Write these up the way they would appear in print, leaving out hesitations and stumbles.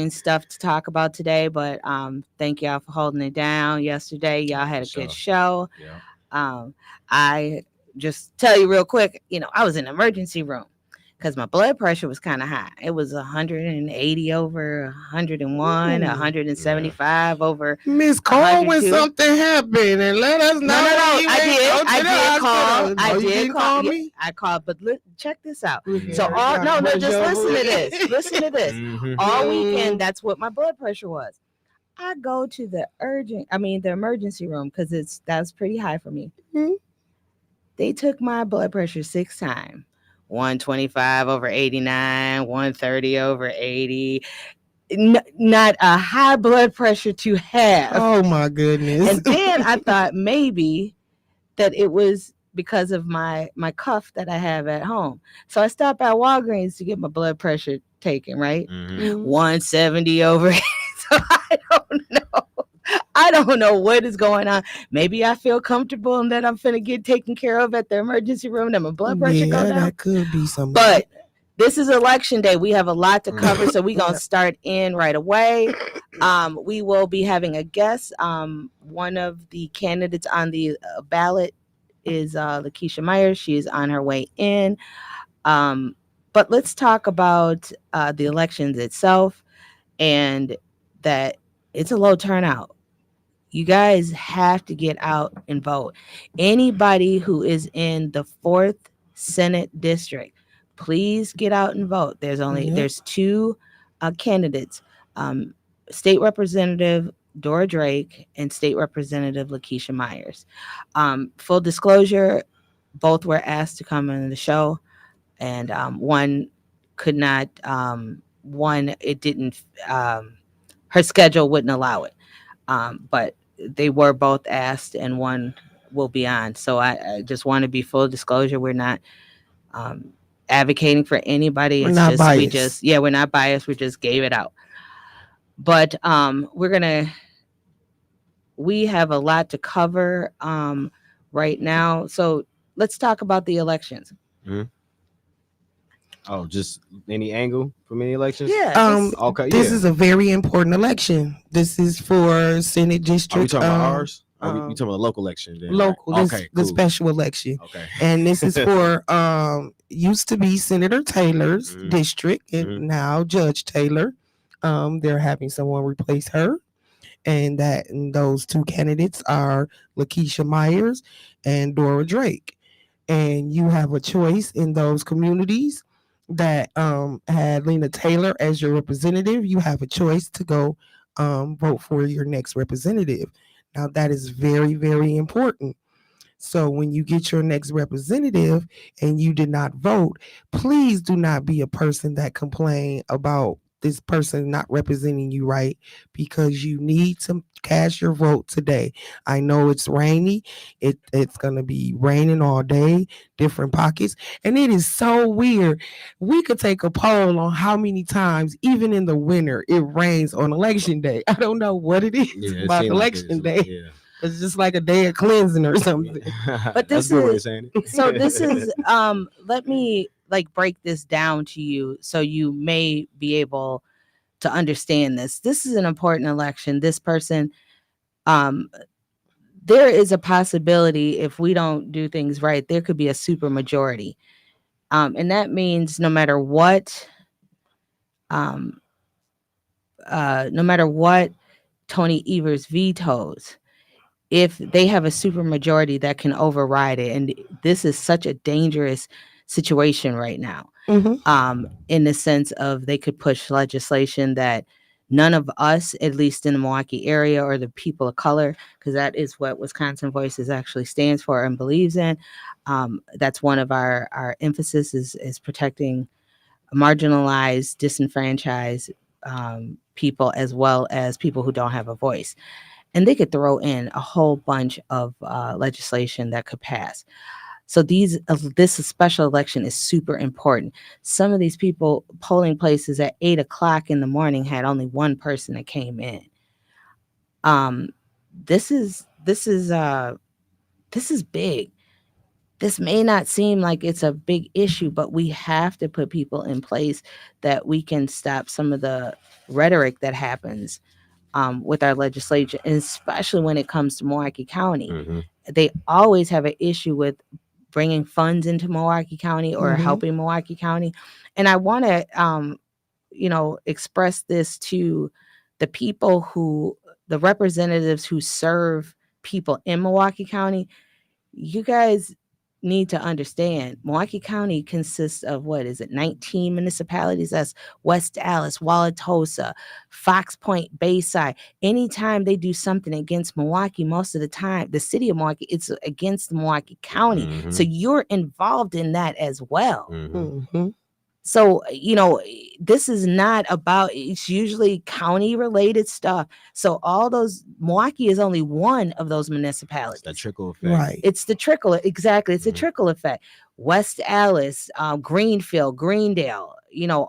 stuff to talk about today, but thank y'all for holding it down yesterday. Y'all had For a good sure. show. Yeah. Um, I just tell you real quick, I was in the emergency room because my blood pressure was kind of high. It was 180 over 101, Ooh. 175 over Miss Cole, when 102. something happened, and let us No, know no, why no. you I ain't did. go to I the did call. hospital. I Oh, you did didn't call. call Yeah, me? I called. But check this out. Look at So her all trying to no, no. brush Just your listen to food. this. Listen to this. Mm-hmm. All weekend, that's what my blood pressure was. I go to the emergency room because that's pretty high for me. Mhm. They took my blood pressure 6 times. 125 over 89, 130 over 80. Not a high blood pressure to have. Oh my goodness. And then I thought maybe that it was because of my cuff that I have at home. So I stopped at Walgreens to get my blood pressure taken, right? Mm-hmm. Mhm. 170 over. So I don't know. I don't know what is going on. Maybe I feel comfortable and that I'm finna get taken care of at the emergency room, that my blood pressure go Yeah, down. that could be some. But this is election day. We have a lot to cover, so we're gonna Yeah. start in right away. We will be having a guest. One of the candidates on the ballot is Lakeisha Myers. She is on her way in. Um, but let's talk about the elections itself and that it's a low turnout. You guys have to get out and vote. Anybody who is in the 4th Senate district, please get out and vote. Yep. There's two candidates, um, State Representative Dora Drake and State Representative Lakeisha Myers. Full disclosure, both were asked to come on the show, and one could not. One it didn't. Her schedule wouldn't allow it, but they were both asked, and one will be on. So I just want to be full disclosure. We're not um, advocating for anybody. We're It's not just biased. we're not biased. We just gave it out. But we have a lot to cover right now. So let's talk about the elections. Mm-hmm. Oh, just any angle from any elections? Yeah, just Okay, This yeah. is a very important election. This is for Senate Are we District talking about ours? Are we um talking about the local election then, right? local, this Okay, the cool. special election. Okay. And this is for used to be Senator Taylor's Mm-hmm. district, and Mm-hmm. now Judge Taylor. They're having someone replace her, and those two candidates are Lakeisha Myers and Dora Drake. And you have a choice in those communities that had Lena Taylor as your representative. You have a choice to go vote for your next representative. Now that is very, very important. So when you get your next representative and you did not vote, please do not be a person that complain about this person not representing you right, because you need to cast your vote today. I know it's rainy. It's going to be raining all day, different pockets. And it is so weird. We could take a poll on how many times, even in the winter, it rains on election day. I don't know what it is Yeah, it about seemed like it's election day. yeah. It's just like a day of cleansing or something. but That's this a good way is of saying this it. is let me break this down to you so you may be able to understand this. This is an important election. This person, um, there is a possibility if we don't do things right, there could be a super majority. And that means um, no matter what Tony Evers vetoes, if they have a super majority that can override it, and this is such a dangerous situation right now, Mm-hmm. in the sense of they could push legislation that none of us, at least in the Milwaukee area, or the people of color, because that is what Wisconsin Voices actually stands for and believes in. That's one of our emphasis is protecting marginalized, disenfranchised people, as well as people who don't have a voice. And they could throw in a whole bunch of legislation that could pass. So this special election is super important. Some of these people, polling places at 8 o'clock in the morning, had only one person that came in. Um, this is this is big. this may not seem like it's a big issue, but we have to put people in place that we can stop some of the rhetoric that happens with our legislature, and especially when it comes to Milwaukee County. Mm-hmm. They always have an issue with bringing funds into Milwaukee County or Mhm. helping Milwaukee County. And I want to, express this to the people the representatives who serve people in Milwaukee County. You guys need to understand Milwaukee County consists of, what is it, 19 municipalities. That's West Allis, Wauwatosa, Fox Point, Bayside. Anytime they do something against Milwaukee, most of the time the city of Milwaukee, it's against Milwaukee County. Mm-hmm. So you're involved in that as well. Mm-hmm. Mhm. So, this is not about, it's usually county related stuff. So all those, Milwaukee is only one of those It's municipalities. that trickle effect. Right. It's the trickle, exactly. It's a Mhm. trickle effect. West Allis, Greenfield, Greendale,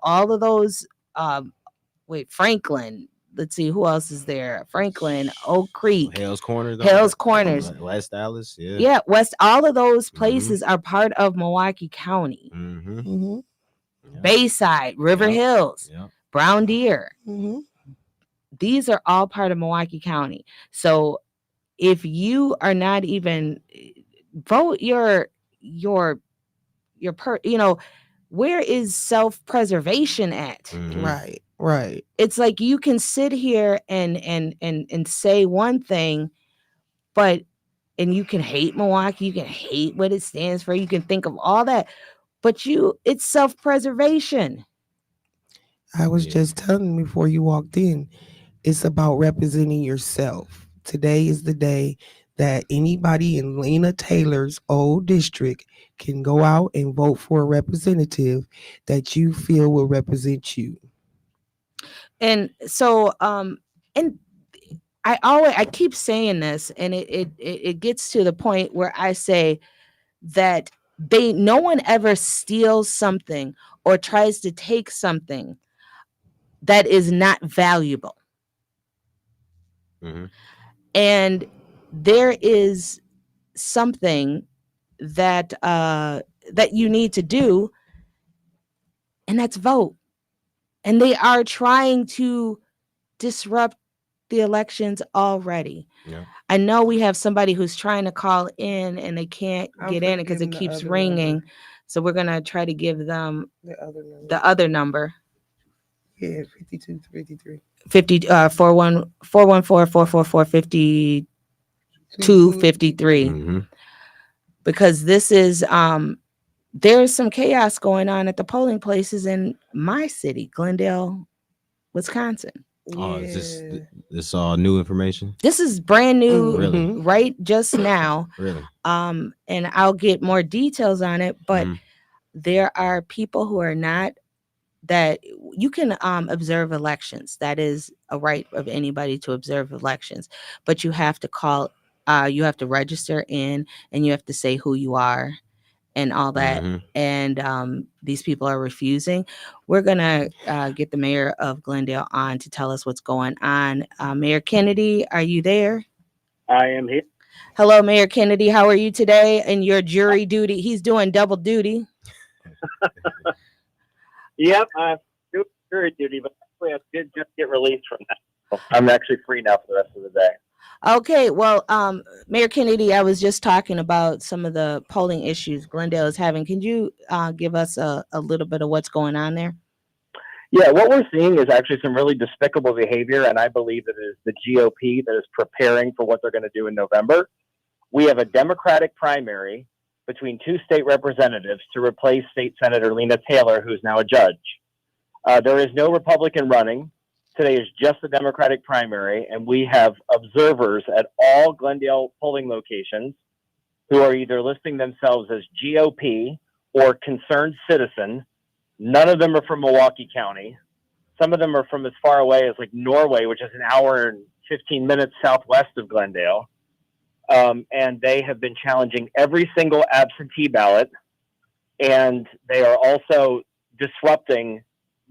all of those. Franklin. Let's see, who else is there? Franklin, Oak Creek, Hales Corners. all Hales that. Corners. West Dallas. Yeah. Yeah, West. All of those Mhm. places are part of Milwaukee County. Mm-hmm. Mhm. Yep. Bayside, River Yep. Hills, Yep. Brown Deer. Mhm. These are all part of Milwaukee County. So if you are not even vote where is self-preservation at? Mhm. Right. Right. It's like you can sit here and say one thing, and you can hate Milwaukee, you can hate what it stands for, you can think of all that, but it's self-preservation. I was Yeah. just telling you before you walked in, it's about representing yourself. Today is the day that anybody in Lena Taylor's old district can go out and vote for a representative that you feel will represent you. And so and I keep saying this, and it gets to the point where I say that no one ever steals something or tries to take something that is not valuable. Mm-hmm. And there is something that you need to do, and that's vote. And they are trying to disrupt the elections already. Yeah. I know we have somebody who's trying to call in and they can't I'm get in finna because give it 'em the keeps other ringing. number. So we're going to try to give them The other number. the other number. Yeah, 52 to 53. 50 414 5253, Mm-hmm. because this is there's some chaos going on at the polling places in my city, Glendale, Wisconsin. Oh, is this all new information? This is brand new, Really? right just now. Really? And I'll get more details on it, but Mhm. there are people who are not, that you can observe elections. That is a right of anybody to observe elections, but you have to you have to register in, and you have to say who you are and all that. Mhm. And these people are refusing. We're gonna get the mayor of Glendale on to tell us what's going on. Mayor Kennedy, are you there? I am here. Hello, Mayor Kennedy. How are you today? And your jury duty? He's doing double duty. Yep, I'm doing jury duty, but actually I did just get released from that. So I'm actually free now for the rest of the day. Okay, well, Mayor Kennedy, I was just talking about some of the polling issues Glendale is having. Can you give us a little bit of what's going on there? Yeah, what we're seeing is actually some really despicable behavior, and I believe that it is the GOP that is preparing for what they're going to do in November. We have a Democratic primary between two state representatives to replace State Senator Lena Taylor, who's now a judge. There is no Republican running. Today is just a Democratic primary, and we have observers at all Glendale polling locations who are either listing themselves as GOP or concerned citizen. None of them are from Milwaukee County. Some of them are from as far away as like Norway, which is an hour and 15 minutes southwest of Glendale. And they have been challenging every single absentee ballot. And they are also disrupting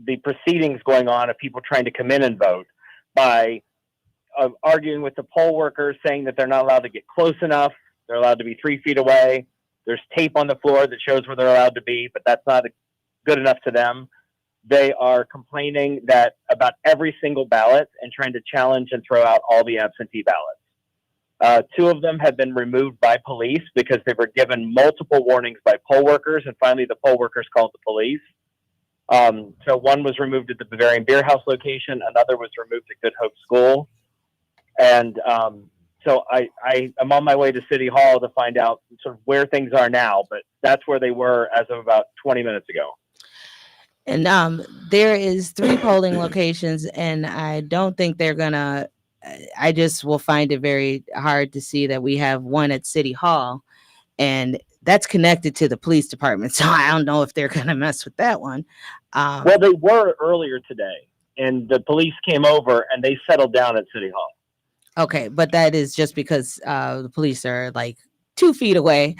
the proceedings going on of people trying to come in and vote by arguing with the poll workers, saying that they're not allowed to get close enough. They're allowed to be 3 feet away. There's tape on the floor that shows where they're allowed to be, but that's not good enough to them. They are complaining that about every single ballot and trying to challenge and throw out all the absentee ballots. Two of them have been removed by police because they were given multiple warnings by poll workers, and finally the poll workers called the police. So one was removed at the Bavarian Beer House location, another was removed at Good Hope School. And so I am on my way to City Hall to find out sort of where things are now, but that's where they were as of about 20 minutes ago. And there is 3 polling locations, and I don't think they're gonna. I just will find it very hard to see that we have one at City Hall, and that's connected to the police department. So I don't know if they're gonna mess with that one. Well, they were earlier today, and the police came over and they settled down at City Hall. Okay, but that is just because the police are like 2 feet away.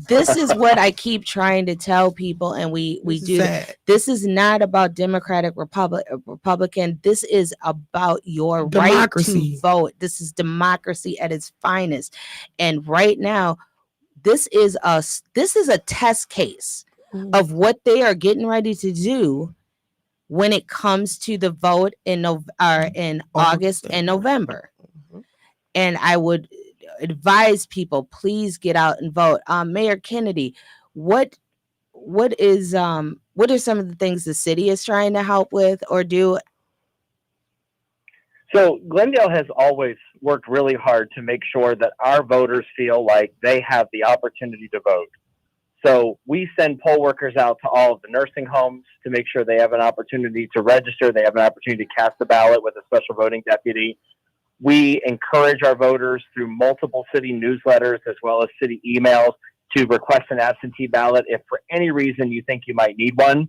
This is what I keep trying to tell people, and we This is do. sad. This is not about Democratic, Republican. This is about your right Democracy. to vote. This is democracy at its finest, and right now, this is a test case of what they are getting ready to do when it comes to the vote in August and November. Mhm. And I would advise people, please get out and vote. Mayor Kennedy, what are some of the things the city is trying to help with or do? So Glendale has always worked really hard to make sure that our voters feel like they have the opportunity to vote. So we send poll workers out to all of the nursing homes to make sure they have an opportunity to register. They have an opportunity to cast a ballot with a special voting deputy. We encourage our voters through multiple city newsletters as well as city emails to request an absentee ballot if for any reason you think you might need one.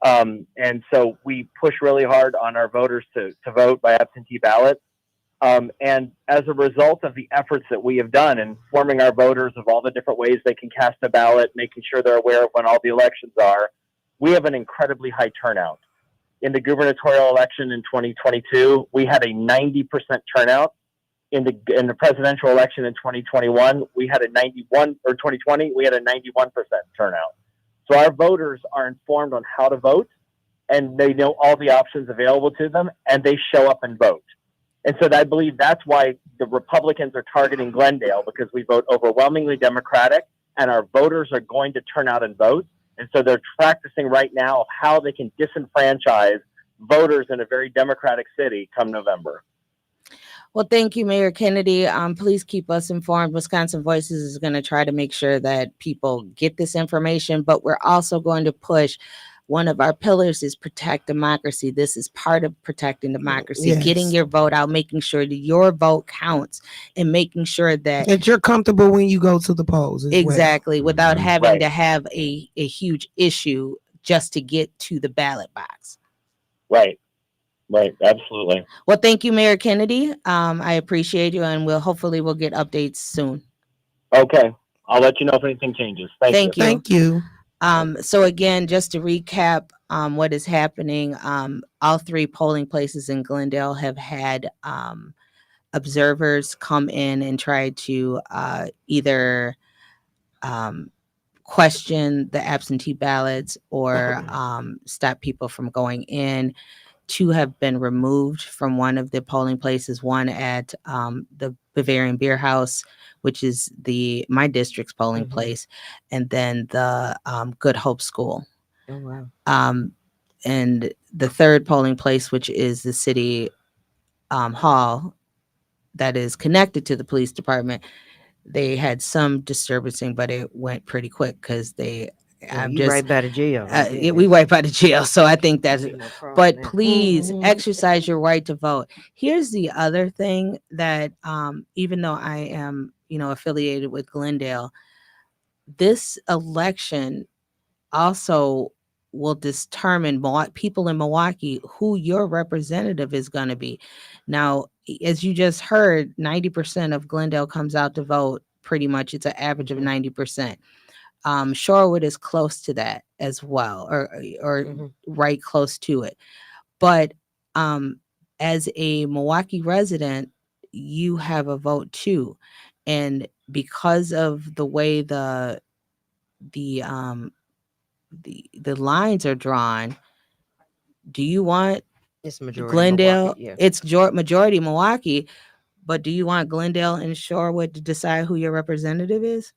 And so we push really hard on our voters to vote by absentee ballot. And as a result of the efforts that we have done in informing our voters of all the different ways they can cast a ballot, making sure they're aware of when all the elections are, we have an incredibly high turnout. In the gubernatorial election in 2022, we had a 90% turnout. In the presidential election in 2021, we had a 2020, we had a 91% turnout. So our voters are informed on how to vote, and they know all the options available to them, and they show up and vote. And so I believe that's why the Republicans are targeting Glendale, because we vote overwhelmingly Democratic, and our voters are going to turn out and vote. And so they're practicing right now of how they can disenfranchise voters in a very Democratic city come November. Well, thank you, Mayor Kennedy. Please keep us informed. Wisconsin Voices is going to try to make sure that people get this information, but we're also going to push. One of our pillars is protect democracy. This is part of protecting democracy, Yes. getting your vote out, making sure that your vote counts, and making sure That you're comfortable when you go to the polls as exactly without Mhm. having Right. to have a huge issue just to get to the ballot box. Right, absolutely. Well, thank you, Mayor Kennedy. I appreciate you, and we'll get updates soon. Okay, I'll let you know if anything changes. Thank Thank you. you. Thank you. So again, just to recap, what is happening, all 3 polling places in Glendale have had observers come in and try to either question the absentee ballots or stop people from going in. 2 have been removed from one of the polling places, one at the Bavarian Beer House, which is my district's polling Mhm. place, and then the Good Hope School. Oh, wow. And the third polling place, which is the city hall that is connected to the police department, they had some disturbing, but it went pretty quick because they You right by the jail. we right by the jail. So I think that's, but please. please Mhm. exercise your right to vote. Here's the other thing that even though I am, affiliated with Glendale, this election also will determine people in Milwaukee who your representative is going to be. Now, as you just heard, 90% of Glendale comes out to vote. Pretty much, it's an average of 90%. Shorewood is close to that as well, or Mhm. right close to it. But as a Milwaukee resident, you have a vote too. And because of the way the um the lines are drawn, do you want It's majority Glendale? Milwaukee. Yeah. It's majority Milwaukee, but do you want Glendale and Shorewood to decide who your representative is?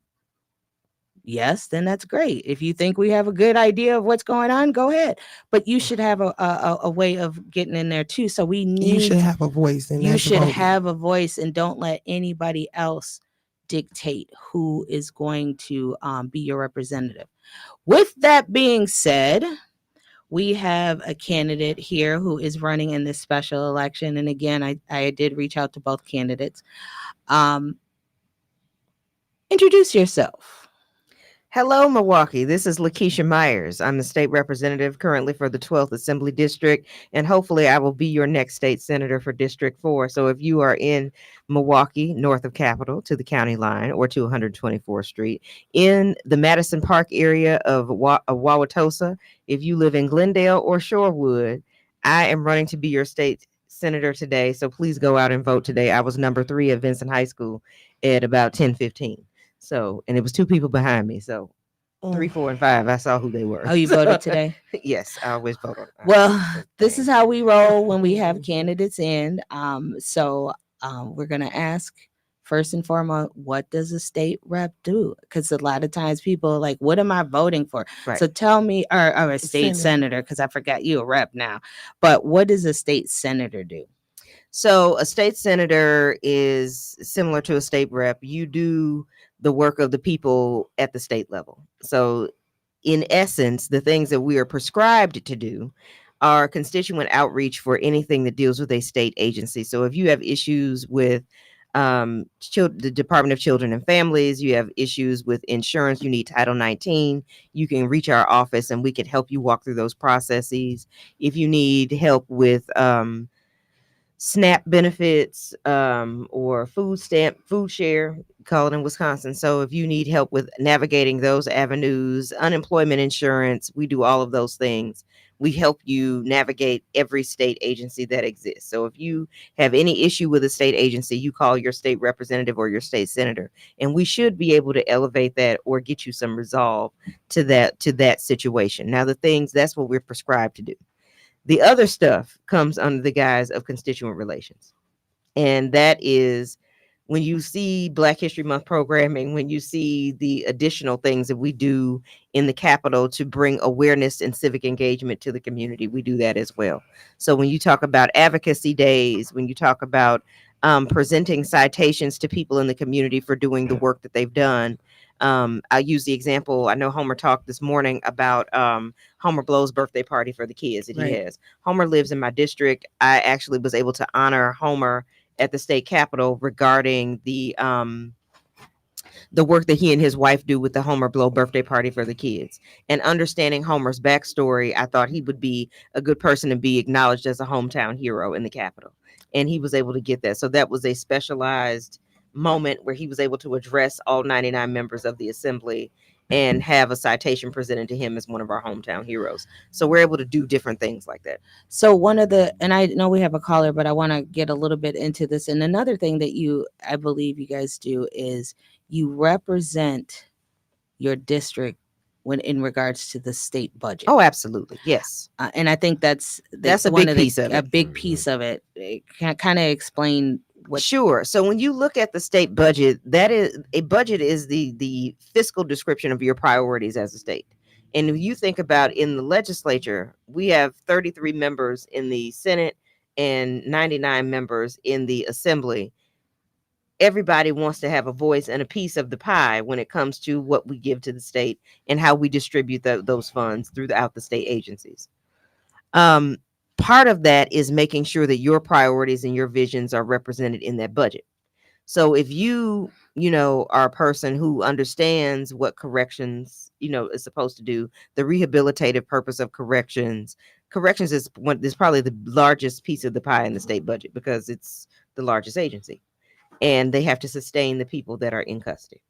Yes, then that's great. If you think we have a good idea of what's going on, go ahead. But you should have a way of getting in there too. So we You should need have a voice, and you that's should voting. have a voice, and don't let anybody else dictate who is going to be your representative. With that being said, we have a candidate here who is running in this special election. And again, I did reach out to both candidates. Introduce yourself. Hello, Milwaukee. This is Lakeisha Myers. I'm the state representative currently for the 12th Assembly District, and hopefully I will be your next state senator for District 4. So if you are in Milwaukee, north of Capitol to the county line or to 124th Street, in the Madison Park area of Wauwatosa, if you live in Glendale or Shorewood, I am running to be your state senator today. So please go out and vote today. I was number 3 at Vincent High School at about 10:15. So, and it was 2 people behind me. So 3, 4, and 5, I saw who they were. Oh, you voted today? Yes, I always vote on. Well, this is how we roll when we have candidates in. We're going to ask first and foremost, what does a state rep do? Because a lot of times people are like, what am I voting for? Right. So tell me, or a state Senator. senator, because I forgot you a rep now. But what does a state senator do? So a state senator is similar to a state rep. You do the work of the people at the state level. So in essence, the things that we are prescribed to do are constituent outreach for anything that deals with a state agency. So if you have issues with the Department of Children and Families, you have issues with insurance, you need Title 19, you can reach our office and we can help you walk through those processes. If you need help with SNAP benefits or food share, call it in Wisconsin. So if you need help with navigating those avenues, unemployment insurance, we do all of those things. We help you navigate every state agency that exists. So if you have any issue with a state agency, you call your state representative or your state senator, and we should be able to elevate that or get you some resolve to that situation. Now, that's what we're prescribed to do. The other stuff comes under the guise of constituent relations. And that is when you see Black History Month programming, when you see the additional things that we do in the Capitol to bring awareness and civic engagement to the community, we do that as well. So when you talk about advocacy days, when you talk about presenting citations to people in the community for doing the work that they've done, I use the example. I know Homer talked this morning about Homer Blow's birthday party for the kids that he has. Homer lives in my district. I actually was able to honor Homer at the state capitol regarding the work that he and his wife do with the Homer Blow birthday party for the kids. And understanding Homer's backstory, I thought he would be a good person to be acknowledged as a hometown hero in the Capitol. And he was able to get that. So that was a specialized moment where he was able to address all 99 members of the assembly and have a citation presented to him as one of our hometown heroes. So we're able to do different things like that. So and I know we have a caller, but I want to get a little bit into this. And another thing that I believe you guys do is you represent your district when in regards to the state budget. Oh, absolutely. Yes. And I think that's a big piece of it. A big piece of it. Kind of explain what. Sure. So when you look at the state budget, a budget is the fiscal description of your priorities as a state. And if you think about in the legislature, we have 33 members in the Senate and 99 members in the Assembly. Everybody wants to have a voice and a piece of the pie when it comes to what we give to the state and how we distribute those funds throughout the state agencies. Part of that is making sure that your priorities and your visions are represented in that budget. So if you are a person who understands what corrections, is supposed to do, the rehabilitative purpose of corrections is probably the largest piece of the pie in the state budget because it's the largest agency. And they have to sustain the people that are in custody.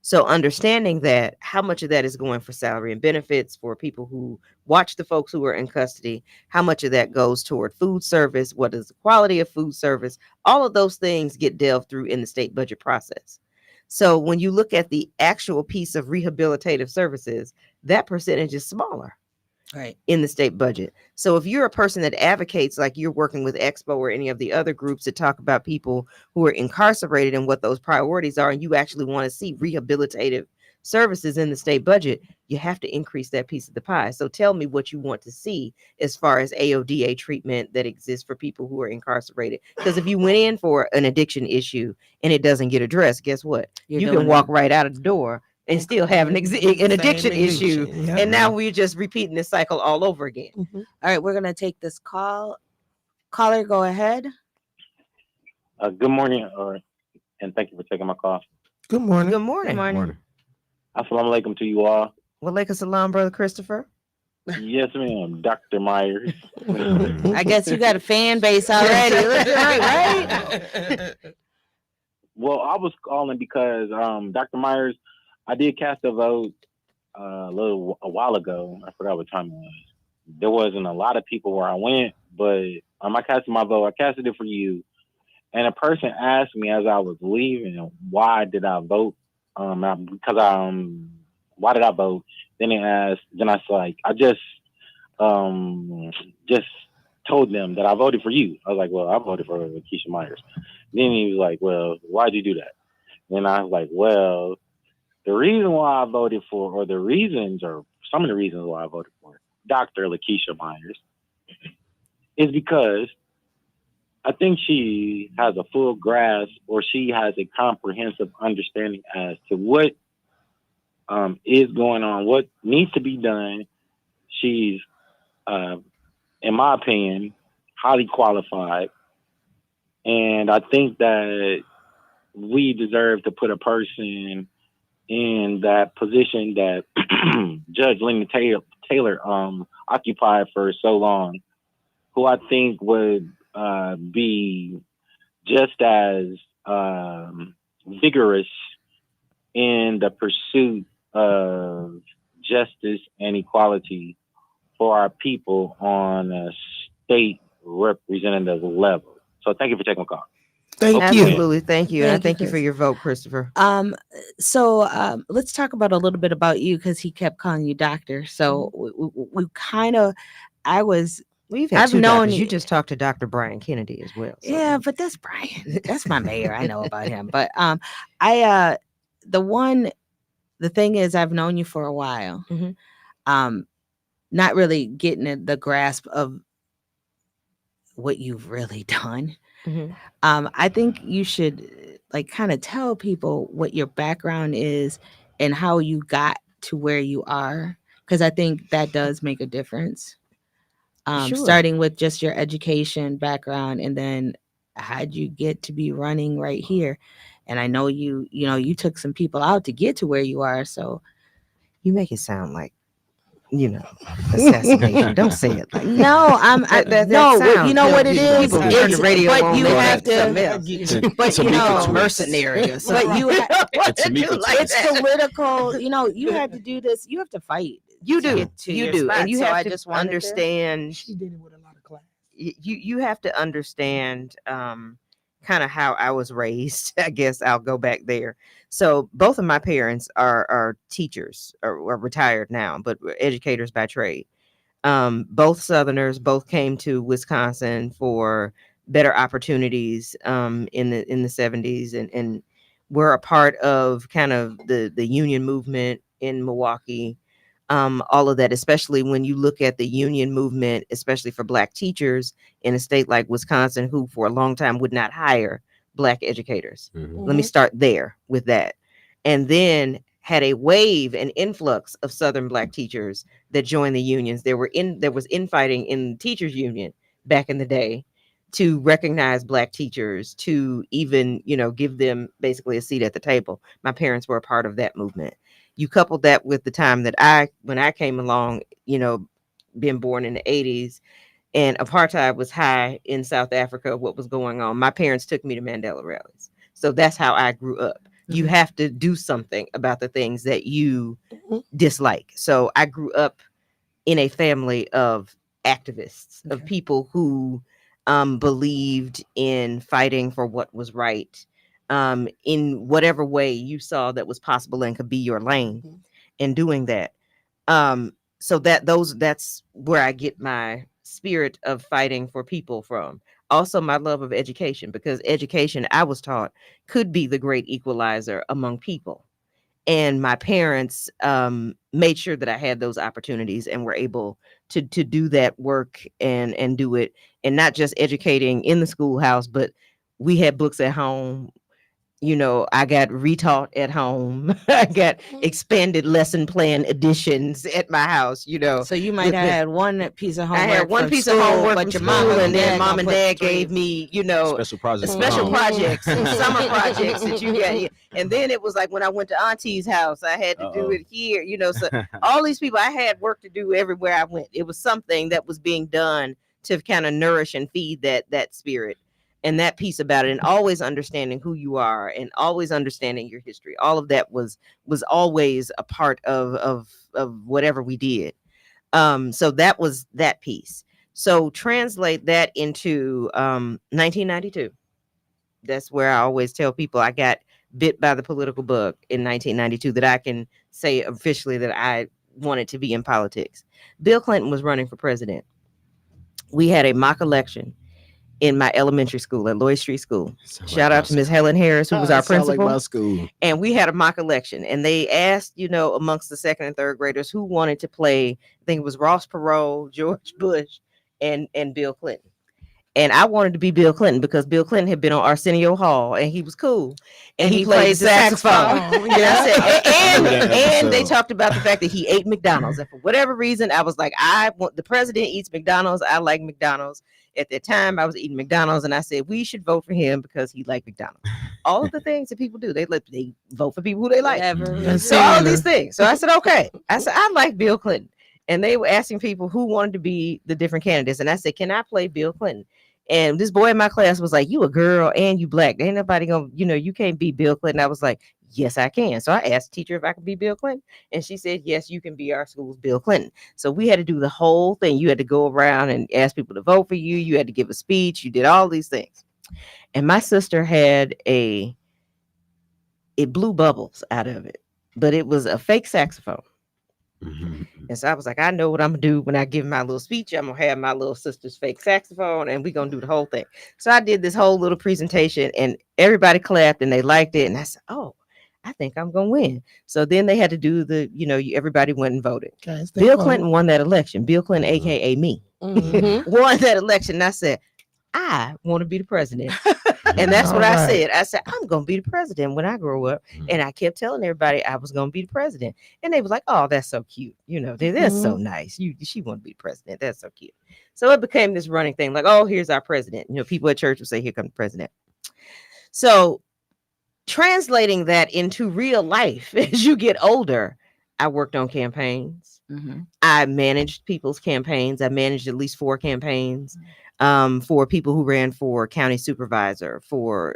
So understanding that, how much of that is going for salary and benefits for people who watch the folks who are in custody, how much of that goes toward food service, what is the quality of food service, all of those things get delved through in the state budget process. So when you look at the actual piece of rehabilitative services, that percentage is smaller Right. in the state budget. So if you're a person that advocates, like you're working with Expo or any of the other groups that talk about people who are incarcerated and what those priorities are, and you actually want to see rehabilitative services in the state budget, you have to increase that piece of the pie. So tell me what you want to see as far as AODA treatment that exists for people who are incarcerated. Because if you went in for an addiction issue and it doesn't get addressed, guess what? You're You doing can walk it. right out of the door and still have an addiction issue. Yeah. And now we're just repeating this cycle all over again. Mhm. All right, we're gonna take this call. Caller, go ahead. Good morning, and thank you for taking my call. Good morning. Good Good morning. morning. Morning. Assalamu alaikum to you all. Walaikum salam, brother Christopher. Yes, ma'am, Dr. Myers. I guess you got a fan base already. right? Well, I was calling because Dr. Myers, I did cast a vote a while ago. I forgot what time it was. There wasn't a lot of people where I went, but I casted my vote. I casted it for you, and a person asked me as I was leaving, why did I vote? Why did I vote? Then I was like, I just told them that I voted for you. I was like, well, I voted for Keisha Myers. Then he was like, well, why'd you do that? And I was like, well, the reason why I voted for, or some of the reasons why I voted for Dr. Lakeisha Myers is because I think she has a full grasp, or she has a comprehensive understanding as to what is going on, what needs to be done. She's, in my opinion, highly qualified. And I think that we deserve to put a person in that position that Judge Lena Taylor occupied for so long, who I think would be just as vigorous in the pursuit of justice and equality for our people on a state representative level. So thank you for taking my call. Thank you. Absolutely. Thank you. And I Thank you, thank you for Chris. your vote, Christopher. So let's talk about a little bit about you, because he kept calling you doctor. So we kind of, I was, Well, you've had I've two known doctors. You you- just talked to Dr. Brian Kennedy as well. So. yeah, but that's Brian. That's my mayor. I know about him. But the thing is, I've known you for a while. Mhm. Not really getting the grasp of what you've really done. Mhm. I think you should kind of tell people what your background is and how you got to where you are, because I think that does make a difference. Sure. Starting with just your education background, and then how'd you get to be running right here? And I know you took some people out to get to where you are. So You make it sound like, assassination. Don't say it like that. no, you know what it is. People It's- turn the radio but on. you they have think something to. else. But you know, mercenary or something. but you It's a Miko it's twist. political. You had to do this. You have to fight. You to do. get to You your do. spot. And you So have I to just wanted to- understand. She did it with a lot of class. You have to understand kind of how I was raised. I guess I'll go back there. So both of my parents are teachers, or retired now, but were educators by trade. Both Southerners, both came to Wisconsin for better opportunities in the 70s, and were a part of kind of the union movement in Milwaukee. All of that, especially when you look at the union movement, especially for Black teachers in a state like Wisconsin, who for a long time would not hire Black educators. Mhm. Let me start there with that. And then had a wave and influx of Southern Black teachers that joined the unions. There was infighting in the teachers union back in the day to recognize Black teachers, to even, give them basically a seat at the table. My parents were a part of that movement. You couple that with the time that when I came along, being born in the 80s, and apartheid was high in South Africa, what was going on. My parents took me to Mandela rallies. So that's how I grew up. You have to do something about the things that you dislike. So I grew up in a family of activists, of people who believed in fighting for what was right, in whatever way you saw that was possible and could be your lane in doing that. So that's where I get my spirit of fighting for people from. Also my love of education, because education, I was taught, could be the great equalizer among people. And my parents made sure that I had those opportunities and were able to do that work and do it, and not just educating in the schoolhouse, but we had books at home. You know, I got retaught at home. I got expanded lesson plan editions at my house, you know. So you might have had one piece of I homework. had one from piece school, of homework but from your school, mom and then gonna mom and put dad three. gave me, you know, Special projects. special from home. projects and summer projects that you get. And then it was like when I went to Auntie's house, I had to do it here, you know. So all these people, I had work to do everywhere I went. It was something that was being done to kind of nourish and feed that spirit and that piece about it, and always understanding who you are and always understanding your history. All of that was always a part of whatever we did. So that was that piece. So translate that into 1992. That's where I always tell people I got bit by the political bug in 1992, that I can say officially that I wanted to be in politics. Bill Clinton was running for president. We had a mock election in my elementary school at Lloyd Street School. Shout out to Miss Helen Harris, who was our principal. Like my school. And we had a mock election, and they asked, you know, amongst the second and third graders who wanted to play. I think it was Ross Perot, George Bush, and Bill Clinton. And I wanted to be Bill Clinton because Bill Clinton had been on Arsenio Hall and he was cool. And he played the saxophone. And I said, and they talked about the fact that he ate McDonald's. And for whatever reason, I was like, the president eats McDonald's. I like McDonald's. At that time, I was eating McDonald's, and I said we should vote for him because he liked McDonald's. All of the things that people do, they vote for people who they like. So all these things. So I said, okay. I said, I like Bill Clinton. And they were asking people who wanted to be the different candidates. And I said, can I play Bill Clinton? And this boy in my class was like, you a girl and you black. Ain't nobody gonna, you know, you can't be Bill Clinton. I was like, yes, I can. So I asked the teacher if I could be Bill Clinton. And she said, yes, you can be our school's Bill Clinton. So we had to do the whole thing. You had to go around and ask people to vote for you. You had to give a speech. You did all these things. And my sister had it blew bubbles out of it, but it was a fake saxophone. Mm-hmm. And so I was like, I know what I'm gonna do when I give my little speech. I'm gonna have my little sister's fake saxophone and we're gonna do the whole thing. So I did this whole little presentation and everybody clapped and they liked it. And I said, oh, I think I'm gonna win. So then they had to do everybody went and voted. Bill Clinton won that election. Bill Clinton, aka me, won that election. And I said, I want to be the president. And that's what I said. I said, I'm going to be the president when I grow up. And I kept telling everybody I was going to be the president. And they was like, oh, that's so cute. You know, that's so nice. She want to be the president. That's so cute. So it became this running thing like, oh, here's our president. You know, people at church would say, here comes the president. So translating that into real life as you get older, I worked on campaigns. I managed people's campaigns. I managed at least 4 campaigns. For people who ran for county supervisor, for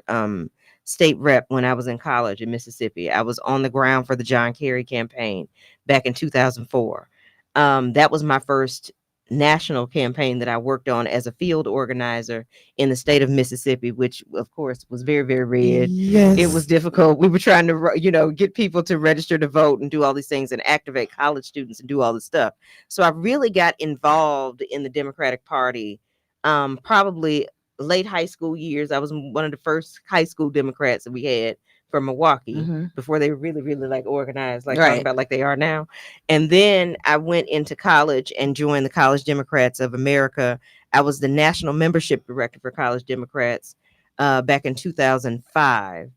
state rep when I was in college in Mississippi. I was on the ground for the John Kerry campaign back in 2004. That was my first national campaign that I worked on as a field organizer in the state of Mississippi, which of course was very, very red. Yes. It was difficult. We were trying to, get people to register to vote and do all these things and activate college students and do all this stuff. So I really got involved in the Democratic Party probably late high school years. I was one of the first high school Democrats that we had from Milwaukee before they were really, really like organized, like talking about like they are now. And then I went into college and joined the College Democrats of America. I was the national membership director for College Democrats back in 2005.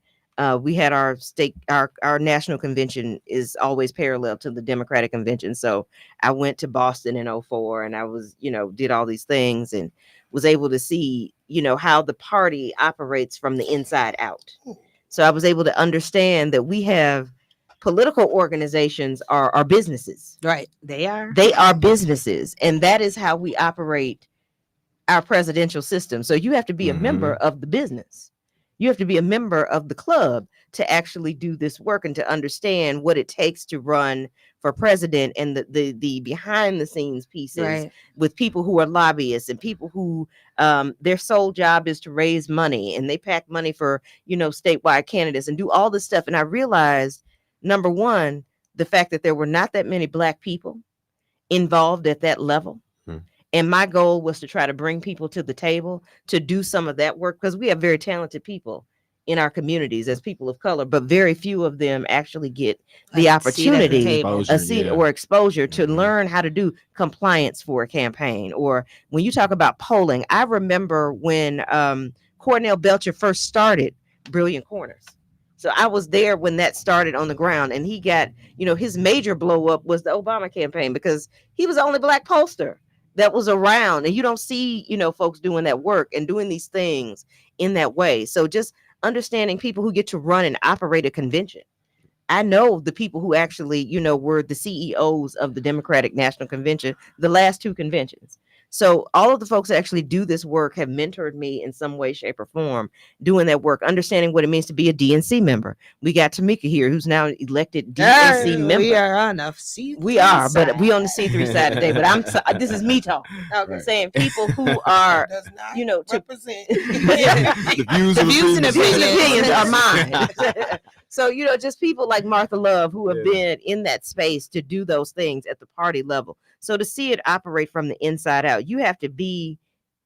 We had our national convention is always parallel to the Democratic convention. So I went to Boston in 2004 and I was, did all these things and was able to see, how the party operates from the inside out. So I was able to understand that we have political organizations are businesses. Right. They are businesses. And that is how we operate our presidential system. So you have to be a member of the business. You have to be a member of the club to actually do this work and to understand what it takes to run for president, and the behind the scenes pieces Right. with people who are lobbyists and people who their sole job is to raise money, and they pack money for, statewide candidates and do all this stuff. And I realized, number one, the fact that there were not that many Black people involved at that level. And my goal was to try to bring people to the table to do some of that work, because we have very talented people in our communities as people of color, but very few of them actually get the Like, seat at the opportunity, table. a seat or exposure to learn how to do compliance for a campaign. Or when you talk about polling, I remember when Cornell Belcher first started Brilliant Corners. So I was there when that started on the ground, and he got, his major blow up was the Obama campaign, because he was the only Black pollster that was around. And you don't see, folks doing that work and doing these things in that way. So just understanding people who get to run and operate a convention. I know the people who actually, were the CEOs of the Democratic National Convention, the last two conventions. So all of the folks that actually do this work have mentored me in some way, shape, or form, doing that work, understanding what it means to be a DNC member. We got Tamika here, who's now elected DNC member. We are on a C3 We are, but side. we on the C3 side today. But this is me talking. Okay, saying people who are, Does not to represent. The views, The and views and opinions are opinions. mine. So, just people like Martha Love who have Yeah. been in that space to do those things at the party level. So to see it operate from the inside out, you have to be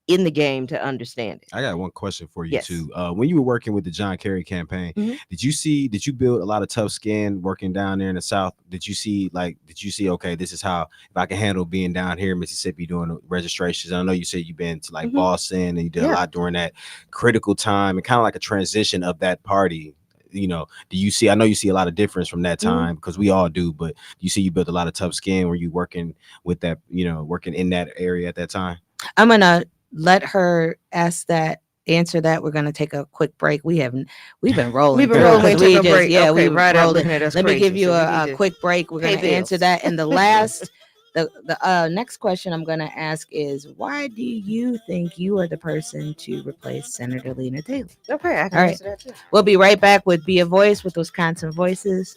in the game to understand it. I got one question for you Yes. too. When you were working with the John Kerry campaign, Mhm. did you build a lot of tough skin working down there in the South? Did you see, okay, this is how, if I can handle being down here in Mississippi doing the registrations? I know you said you've been to like Mhm. Boston, and you did a Yeah. lot during that critical time and kind of like a transition of that party. Do you see, I know you see a lot of difference from that time, because we all do, but you see you built a lot of tough skin. Were you working with that, working in that area at that time? I'm gonna let her answer that. We're gonna take a quick break. We've been rolling. We've been through, rolling. 'cause We we took a just, break. yeah, Okay, we right out rolled looking it. at us Let me give crazy, you so we a need to quick break. We're pay gonna answer bills. that. And the last, the next question I'm gonna ask is, why do you think you are the person to replace Senator Lena Taylor? Okay, I can All right. answer that too. We'll be right back with Be a Voice with Wisconsin Voices.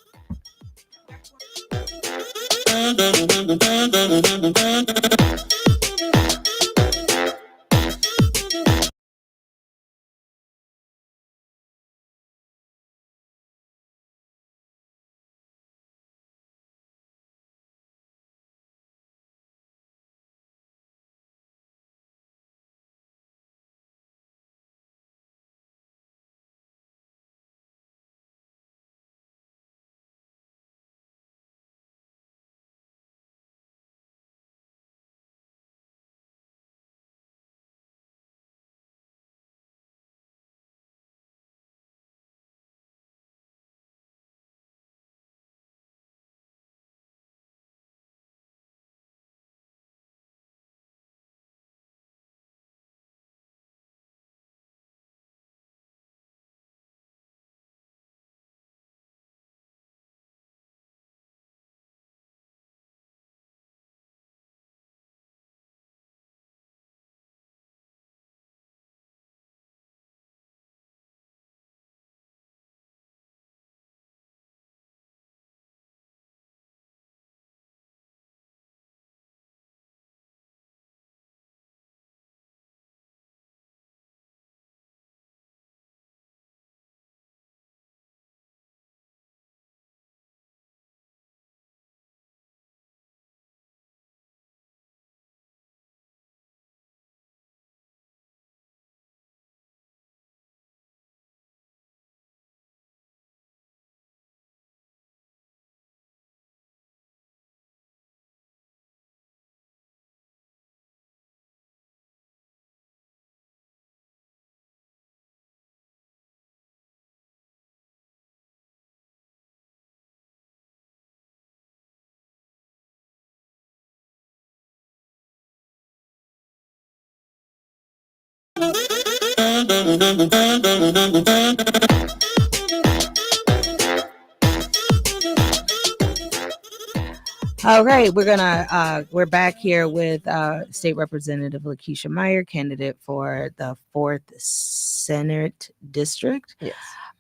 All right, we're back here with State Representative Lakeisha Meyer, candidate for the 4th Senate District. Yes.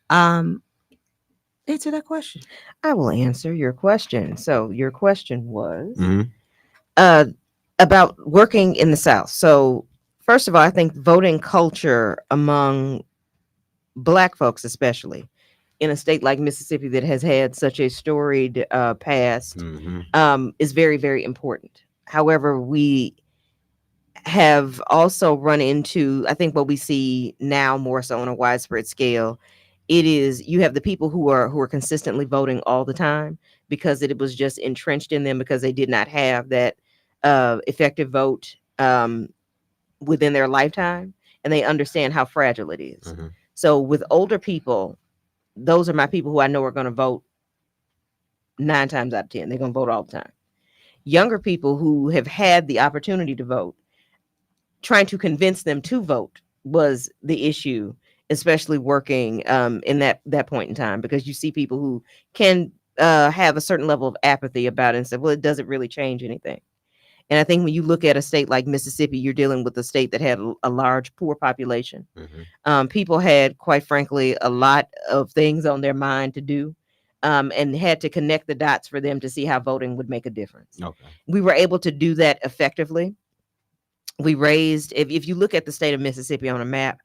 Answer that question. I will answer your question. So your question was Mhm. About working in the South. So first of all, I think voting culture among Black folks, especially in a state like Mississippi that has had such a storied past, is very, very important. However, we have also run into, I think what we see now more so on a widespread scale, it is you have the people who are consistently voting all the time because it was just entrenched in them because they did not have that effective vote within their lifetime, and they understand how fragile it is. So with older people, those are my people who I know are going to vote 9 times out of 10. They're going to vote all the time. Younger people who have had the opportunity to vote, trying to convince them to vote was the issue, especially working in that point in time, because you see people who can have a certain level of apathy about it and say, well, it doesn't really change anything. And I think when you look at a state like Mississippi, you're dealing with a state that had a large poor population. People had, quite frankly, a lot of things on their mind to do, and had to connect the dots for them to see how voting would make a difference. We were able to do that effectively. We raised, if you look at the state of Mississippi on a map,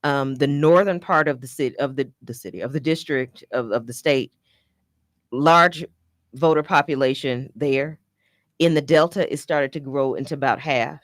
the northern part of the city of the district of the state, large voter population there. In the Delta, it started to grow into about half.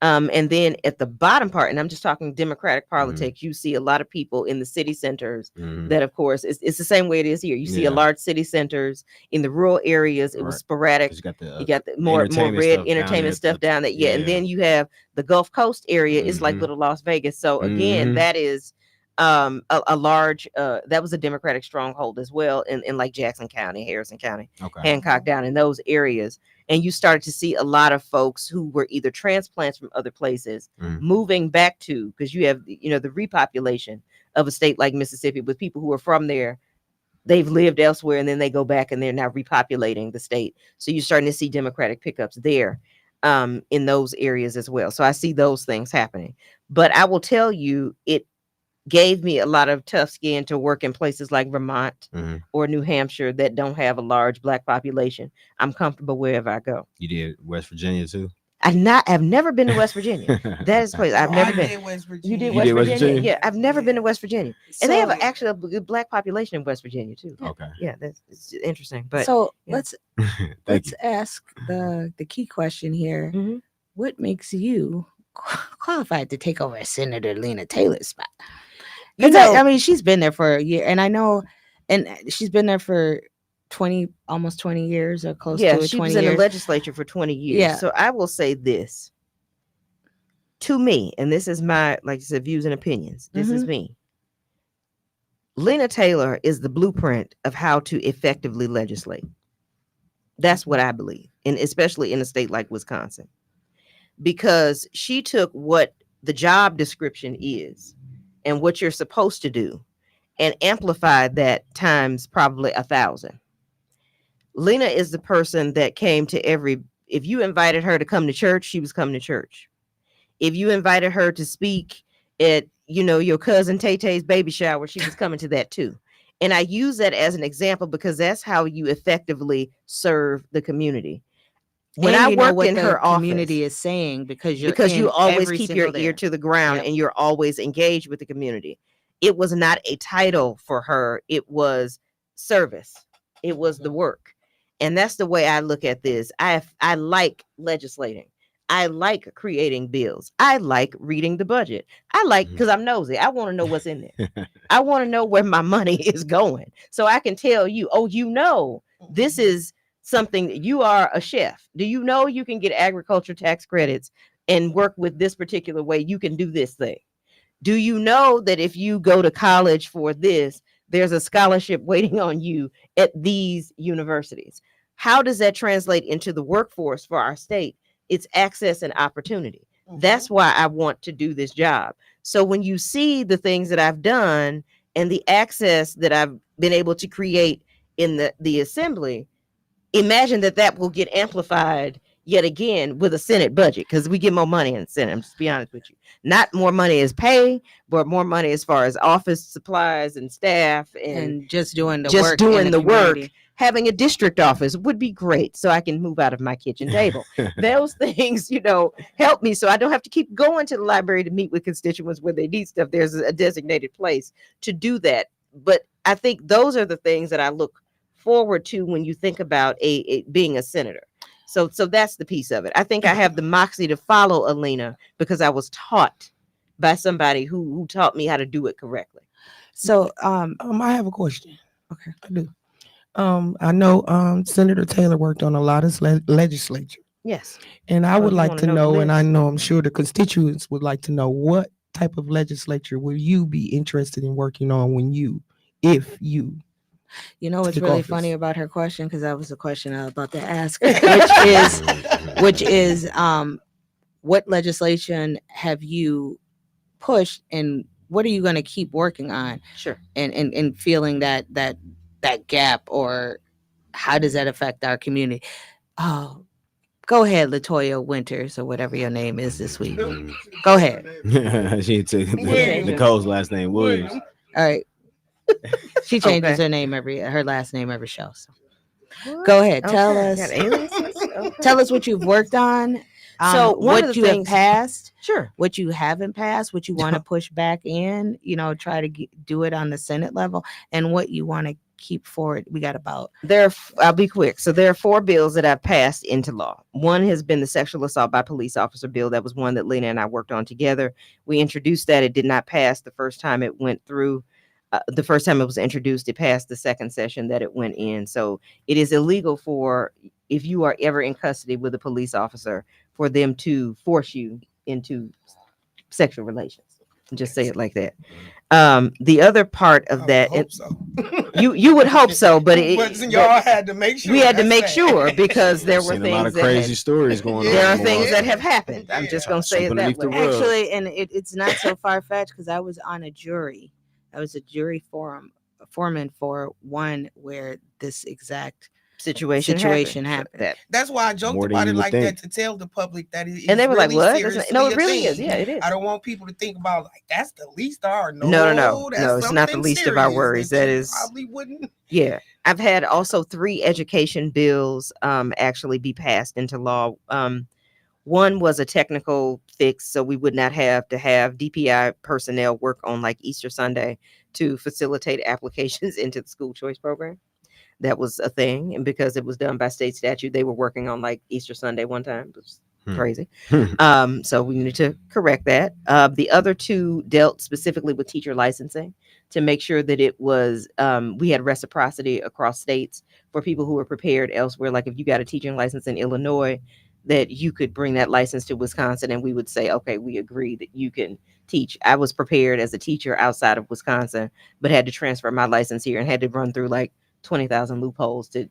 And then at the bottom part, and I'm just talking Democratic politics, you see a lot of people in the city centers that, of course, it's the same way it is here. You see a large city centers. In the rural areas, it was sporadic. You got the more red entertainment stuff down there. Yeah. And then you have the Gulf Coast area is like little Las Vegas. So again, that is a large that was a Democratic stronghold as well in like Jackson County, Harrison County, Hancock, down in those areas. And you started to see a lot of folks who were either transplants from other places moving back to, because you have, the repopulation of a state like Mississippi with people who are from there. They've lived elsewhere and then they go back and they're now repopulating the state. So you're starting to see Democratic pickups there in those areas as well. So I see those things happening. But I will tell you, it gave me a lot of tough skin to work in places like Vermont or New Hampshire that don't have a large Black population. I'm comfortable wherever I go. You did West Virginia too? I've never been to West Virginia. That is a place I've never been. West Virginia. You did West Virginia? Yeah, I've never been to West Virginia. And they have actually a good Black population in West Virginia too. Yeah, it's interesting. But so let's ask the key question here. What makes you qualified to take over Senator Lena Taylor's spot? I mean, she's been there for a year, and I know, and she's been there for almost 20 years or close to 20 years. Yeah, she was in the legislature for 20 years. Yeah. So I will say this to me, and this is my, like I said, views and opinions. This is me. Lena Taylor is the blueprint of how to effectively legislate. That's what I believe, and especially in a state like Wisconsin, because she took what the job description is and what you're supposed to do and amplified that times probably 1,000. Lena is the person that came to if you invited her to come to church, she was coming to church. If you invited her to speak at, your cousin Tay-Tay's baby shower, she was coming to that too. And I use that as an example because that's how you effectively serve the community. When I worked in her community office, is saying because you always keep your ear to the ground and you're always engaged with the community. It was not a title for her. It was service. It was the work. And that's the way I look at this. I like legislating. I like creating bills. I like reading the budget. I like, because I'm nosy. I want to know what's in there. I want to know where my money is going. So I can tell you, this is something. You are a chef. Do you know you can get agriculture tax credits and work with this particular way? You can do this thing. Do you know that if you go to college for this, there's a scholarship waiting on you at these universities? How does that translate into the workforce for our state? It's access and opportunity. That's why I want to do this job. So when you see the things that I've done and the access that I've been able to create in the assembly, imagine that will get amplified yet again with a Senate budget, because we get more money in the Senate. I'm just be honest with you. Not more money as pay, but more money as far as office supplies and staff and just doing the just work. doing in the work. community. Having a district office would be great, so I can move out of my kitchen table. Those things, help me, so I don't have to keep going to the library to meet with constituents where they need stuff. There's a designated place to do that. But I think those are the things that I look forward to when you think about being a senator. So that's the piece of it. I think I have the moxie to follow Alina because I was taught by somebody who taught me how to do it correctly. So I have a question. Okay. I do. I know Senator Taylor worked on a lot of legislature, Yes. and I Oh, would you like wanna to know the know, and I list? know I'm sure the constituents would like to know, what type of legislature will you be interested in working on if you what's take really office? funny about her question, because that was the question I was about to ask, which is what legislation have you pushed, and what are you going to keep working on? Sure. And feeling that gap, or how does that affect our community? Oh, go ahead, Latoya Winters, or whatever your name is this week. Go ahead. She took Williams. Nicole's last name, Williams. All right. She changes Okay. her last name every show. So go ahead. Tell Okay. us. Got aliases? Okay. Tell us what you've worked on. So one of what the you things- have passed, Sure. what you haven't passed, what you want to push back in, try to do it on the Senate level, and what you want to keep forward. We got about I'll be quick. So there are 4 bills that I've passed into law. One has been the sexual assault by police officer bill. That was one that Lena and I worked on together. We introduced that. It did not pass the first time it went through. The first time it was introduced, it passed the second session that it went in. So it is illegal if you are ever in custody with a police officer, for them to force you into sexual relations. Just say it like that. The other part of that, you would hope so, but y'all had to make sure. we had to make sure, because there were Seen a lot things of crazy stories going on. there are Yeah. things that have happened. I'm just gonna say it Sweep that underneath the way. rug. actually, and it's not so far fetched, because I was on a jury. I was a jury foreman for one where this exact Situation happened. That. That's why I joked More than about you it would like think. that, to tell the public that it is. And they were like, really "What?" seriously No, a it really thing. is. Yeah, it is. I don't want people to think about like that's the least of our. No. That's No, it's not the something least of our serious worries. That That they is- probably wouldn't. Yeah. I've had also 3 education bills actually be passed into law. One was a technical fix, so we would not have to have DPI personnel work on like Easter Sunday to facilitate applications into the school choice program. That was a thing, and because it was done by state statute, they were working on like Easter Sunday one time. It was crazy. So we need to correct that. The other 2 dealt specifically with teacher licensing, to make sure that it was we had reciprocity across states for people who were prepared elsewhere. Like if you got a teaching license in Illinois, that you could bring that license to Wisconsin, and we would say, okay, we agree that you can teach. I was prepared as a teacher outside of Wisconsin, but had to transfer my license here and had to run through like 20,000 loopholes to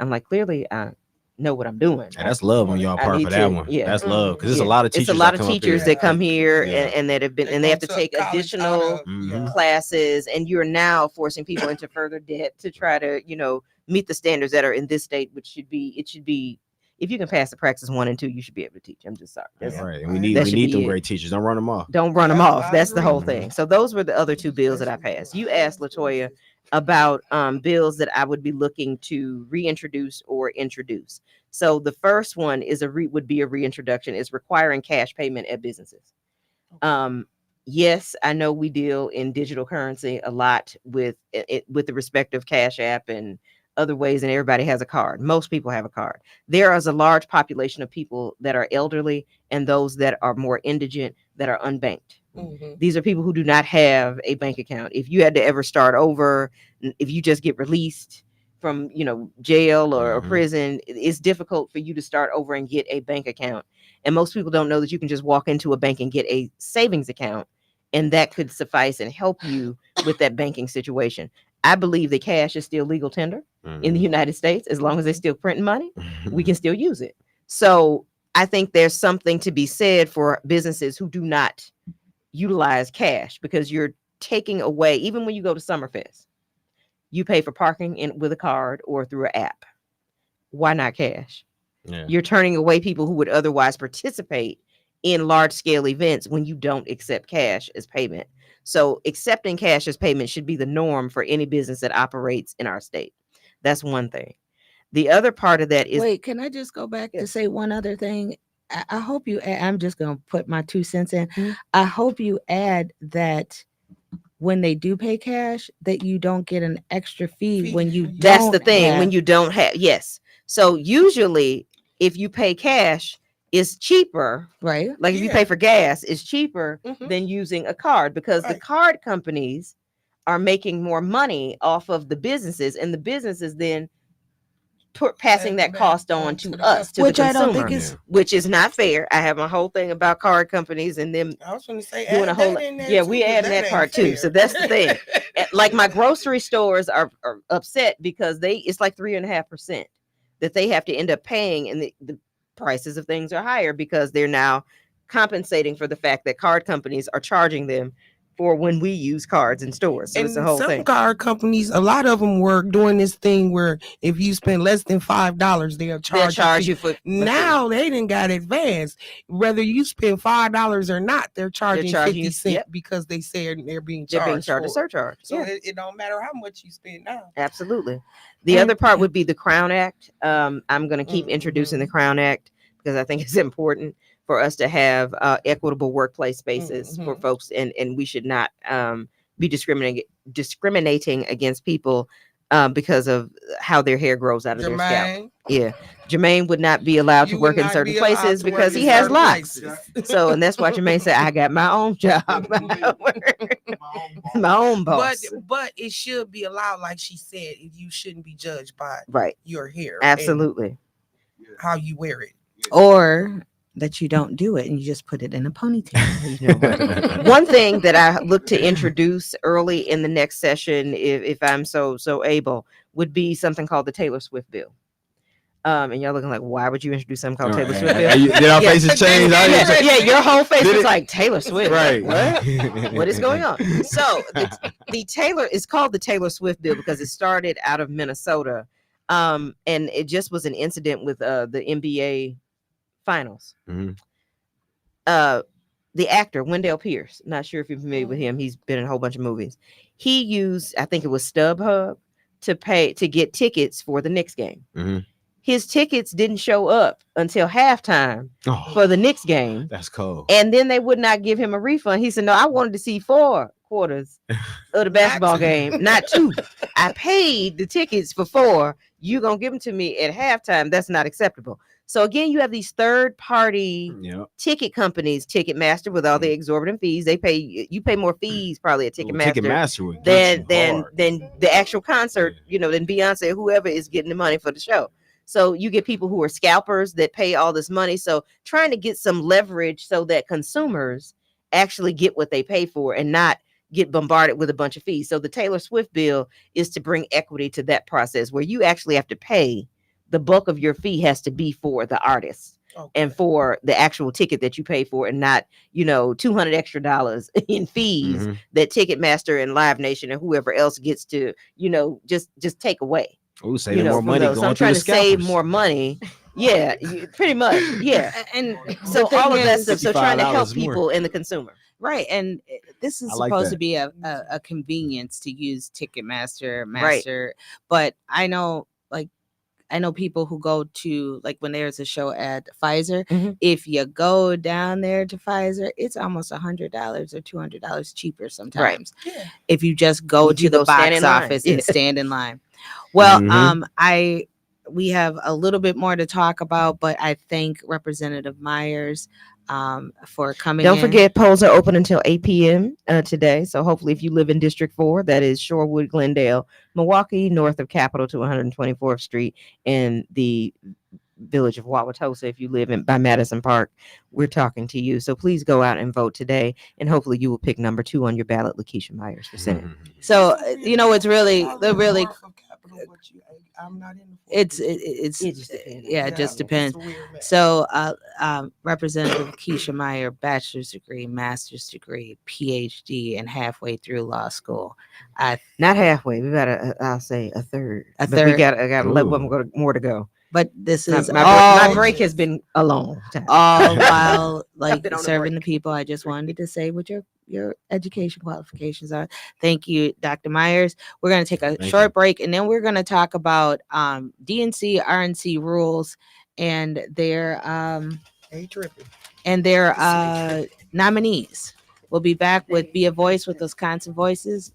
I'm like, clearly I know what I'm doing. And that's love on y'all I part need for that to- one. yeah. That's love, because there's Yeah. a lot of teachers. It's a lot that of come up teachers here. that come here Yeah. and that have been, and they have to take additional classes, and you're now forcing people into further debt to try to, meet the standards that are in this state, which should be, if you can pass the praxis 1 and 2, you should be able to teach. I'm just sorry. Yeah, right. And that we should need be them it. great teachers. Don't run them off. Don't run them Yeah, off. I That's the agree. whole thing. So those were the other 2 bills that I passed. You asked Latoya about bills that I would be looking to reintroduce or introduce. So the first one is would be a reintroduction, is requiring cash payment at businesses. Yes, I know we deal in digital currency a lot with the respective Cash App and other ways, and everybody has a card. Most people have a card. There is a large population of people that are elderly and those that are more indigent that are unbanked. These are people who do not have a bank account. If you had to ever start over, if you just get released from jail or prison, it's difficult for you to start over and get a bank account. And most people don't know that you can just walk into a bank and get a savings account, and that could suffice and help you with that banking situation. I believe that cash is still legal tender in the United States. As long as they're still printing money, we can still use it. So I think there's something to be said for businesses who do not utilize cash, because you're taking away, even when you go to Summerfest, you pay for parking with a card or through an app. why not cash? Yeah. You're turning away people who would otherwise participate in large scale events when you don't accept cash as payment. So accepting cash as payment should be the norm for any business that operates in our state. That's one thing. The other part of that is Wait, can I just go back to Yes. say one other thing? I hope you I'm just going to put my 2 cents in. Mhm. I hope you add that when they do pay cash, that you don't get an extra fee when you don't. that's the thing when have- you don't have, yes. So usually if you pay cash, it's cheaper. right. Like if you Yeah. pay for gas, it's cheaper Mhm. than using a card because the Right. card companies are making more money off of the businesses, and the businesses then passing that cost on to us, to Which the I don't consumer, think is which is not fair. I have my whole thing about card companies and them I was going to say, doing add a whole that in there yeah, too, we 'cause adding that ain't part too. fair. So that's the thing. Like my grocery stores are upset because it's like 3.5% that they have to end up paying, and the prices of things are higher because they're now compensating for the fact that card companies are charging them for when we use cards in stores. So it's the And whole some thing. card companies, a lot of them were doing this thing where if you spend less than $5, they'll They'll charge, charge you. you for Now they didn't got advanced. Whether you spend $5 or not, they're charging charging 50 you- cents yep. because they said they're being they're charged. being charged a for it. surcharge. So Yeah. it don't matter how much you spend now. Absolutely. The And- other part would be the Crown Act. I'm going to keep introducing the Mhm. Crown Act because I think it's important for us to have equitable workplace spaces for Mhm. folks, and we should not be discriminating against people because of how their hair grows out of their scalp. Jermaine, Yeah, Jermaine would not be allowed you to would work in not certain be allowed places to work because in he has certain locks. places. So, and that's why Jermaine said, "I got my own job, my own boss." But it should be allowed, like she said, you shouldn't be judged by Right. your hair. and Absolutely. how you wear it. or that you don't do it and you just put it in a ponytail. You know, right. One thing that I look to introduce early in the next session, if I'm so able, would be something called the Taylor Swift bill. And y'all looking like, why would you introduce something called Taylor Swift bill? Did our Yeah. faces change? Yeah, your whole face Did was it? like Taylor Swift. Right. What is going on? So the Taylor is called the Taylor Swift bill because it started out of Minnesota, and it just was an incident with the NBA finals. Mhm. The actor Wendell Pierce, not sure if you're familiar with him. He's been in a whole bunch of movies. He used, I think it was StubHub, to get tickets for the Knicks game. Mhm. His tickets didn't show up until halftime Oh, for the Knicks game, that's cold. and then they would not give him a refund. He said, "No, I wanted to see 4 quarters of the basketball game, not 2. I paid the tickets for 4. You gonna give them to me at halftime? That's not acceptable." So again, you have these third-party Yeah. ticket companies, Ticketmaster, with all the exorbitant fees. You pay more fees probably at Ticketmaster Ticketmaster would get than you hard. the actual concert, than Beyonce, whoever is getting the money for the show. So you get people who are scalpers that pay all this money. So trying to get some leverage so that consumers actually get what they pay for and not get bombarded with a bunch of fees. So the Taylor Swift bill is to bring equity to that process where you actually have to pay. The bulk of your fee has to be for the artist and for the actual ticket that you pay for, and not, $200 extra in fees Mhm. that Ticketmaster and Live Nation and whoever else gets to, just take away. Ooh, saving more from money those. going So I'm through trying the to save scalpers. more money. Yeah, pretty much. Yeah. And So the thing all of that is- stuff. So trying to help $55 more. people and the consumer. Right. And this is I like supposed to that. be a convenience to use Ticketmaster, Right. Master. But I know people who go to, like, when there's a show at Pfizer, Mhm. if you go down there to Pfizer, it's almost $100 or $200 cheaper sometimes. Yeah. If you just go If to you the go stand box in line. office Yeah. and stand in line. Well, Mhm. we have a little bit more to talk about, but I thank Representative Myers for coming Don't in. forget, polls are open until 8 p.m. Today. So hopefully, if you live in District 4, that is Shorewood, Glendale, Milwaukee, north of Capitol to 124th Street, in the village of Wauwatosa. If you live by Madison Park, we're talking to you. So please go out and vote today, and hopefully you will pick number 2 on your ballot, Lakeisha Myers, for Senate. Mhm. So it's really I'm not in the it's It just depends. yeah, it just it's depends. a weird mess. So Representative Keisha Meyer, bachelor's degree, master's degree, PhD, and halfway through law school. Not halfway. We got I'll say a third. A But we third. got a Ooh. more to go. But this My, is my break has been a long time. all while like been on a serving the break. people. I just wanted to say what your education qualifications are. Thank you, Dr. Myers. We're going to take a Thank short you. break, and then we're going to talk about DNC, RNC rules and their nominees. We'll be back with Be a Voice with Wisconsin Voices.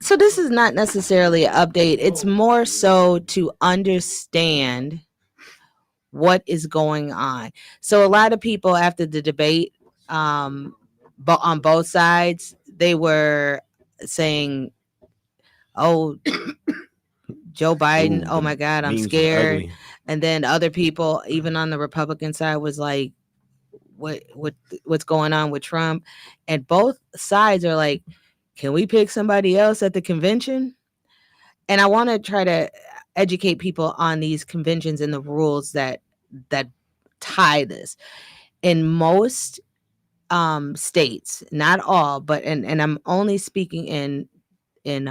So this is not necessarily an update. It's more so to understand what is going on. So a lot of people after the debate, but on both sides, they were saying, "Oh, Joe Biden, Ooh, oh the my God, I'm memes was scared." ugly. And then other people, even on the Republican side, was like, what's going on with Trump?" And both sides are like, "Can we pick somebody else at the convention?" And I want to try to educate people on these conventions and the rules that tie this. In most states, not all, but and I'm only speaking in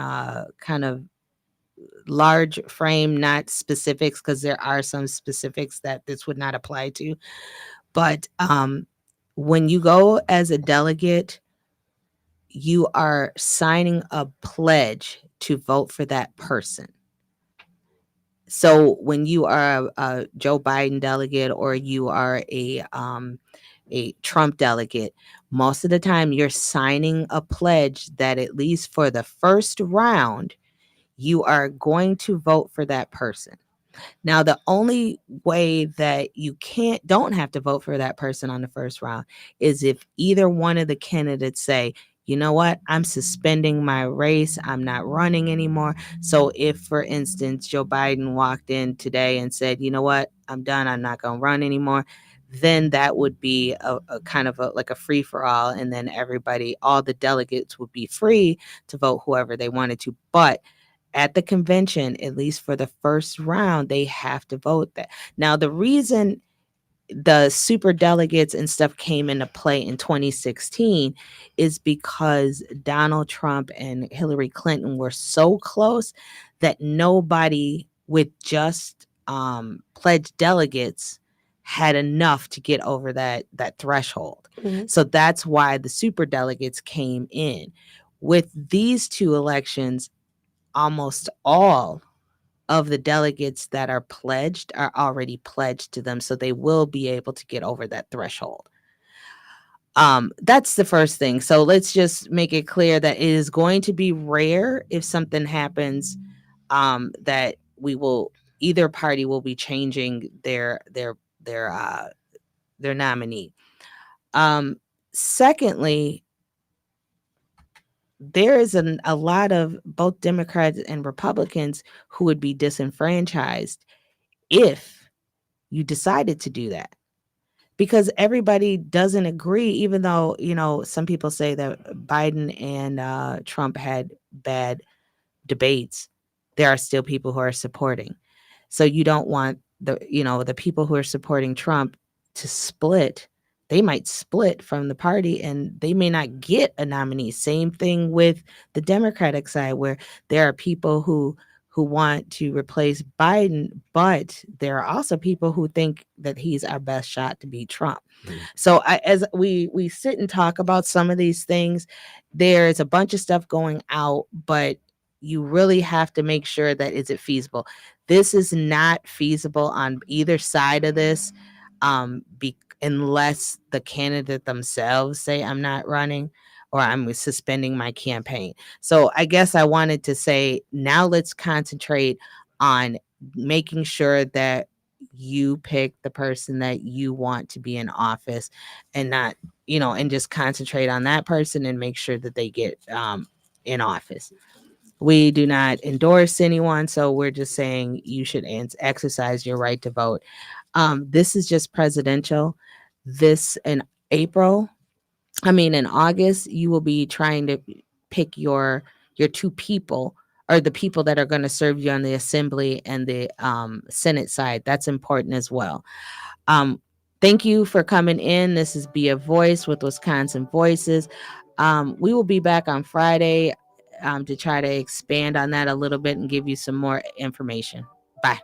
kind of large frame, not specifics, because there are some specifics that this would not apply to. But when you go as a delegate, you are signing a pledge to vote for that person. So when you are a Joe Biden delegate or you are a Trump delegate, most of the time you're signing a pledge that at least for the first round, you are going to vote for that person. Now, the only way that you don't have to vote for that person on the first round is if either one of the candidates say, "You know what? I'm suspending my race. I'm not running anymore." So if, for instance, Joe Biden walked in today and said, "You know what? I'm done. I'm not going to run anymore," then that would be a kind of like a free for all. And then all the delegates would be free to vote whoever they wanted to. But at the convention, at least for the first round, they have to vote that. Now, the reason the super delegates and stuff came into play in 2016 is because Donald Trump and Hillary Clinton were so close that nobody with just pledged delegates had enough to get over that threshold. Mhm. So that's why the super delegates came in. With these two elections, almost all of the delegates that are pledged are already pledged to them, so they will be able to get over that threshold. That's the first thing. So let's just make it clear that it is going to be rare if something happens, that we will either party will be changing their nominee. Secondly, there is a lot of both Democrats and Republicans who would be disenfranchised if you decided to do that, because everybody doesn't agree, even though, some people say that Biden and Trump had bad debates. There are still people who are supporting. So you don't want the people who are supporting Trump to split. They might split from the party and they may not get a nominee. Same thing with the Democratic side, where there are people who want to replace Biden, but there are also people who think that he's our best shot to beat Trump. So as we sit and talk about some of these things, there's a bunch of stuff going out, but you really have to make sure that is it feasible. This is not feasible on either side of this, unless the candidate themselves say I'm not running or I'm suspending my campaign. So I guess I wanted to say, now let's concentrate on making sure that you pick the person that you want to be in office, and not, and just concentrate on that person and make sure that they get in office. We do not endorse anyone, so we're just saying you should exercise your right to vote. This is just presidential. This in in August, you will be trying to pick your two people, or the people that are going to serve you on the Assembly and the Senate side. That's important as well. Um, Thank you for coming in. This is Be a Voice with Wisconsin Voices. We will be back on Friday to try to expand on that a little bit and give you some more information. Bye.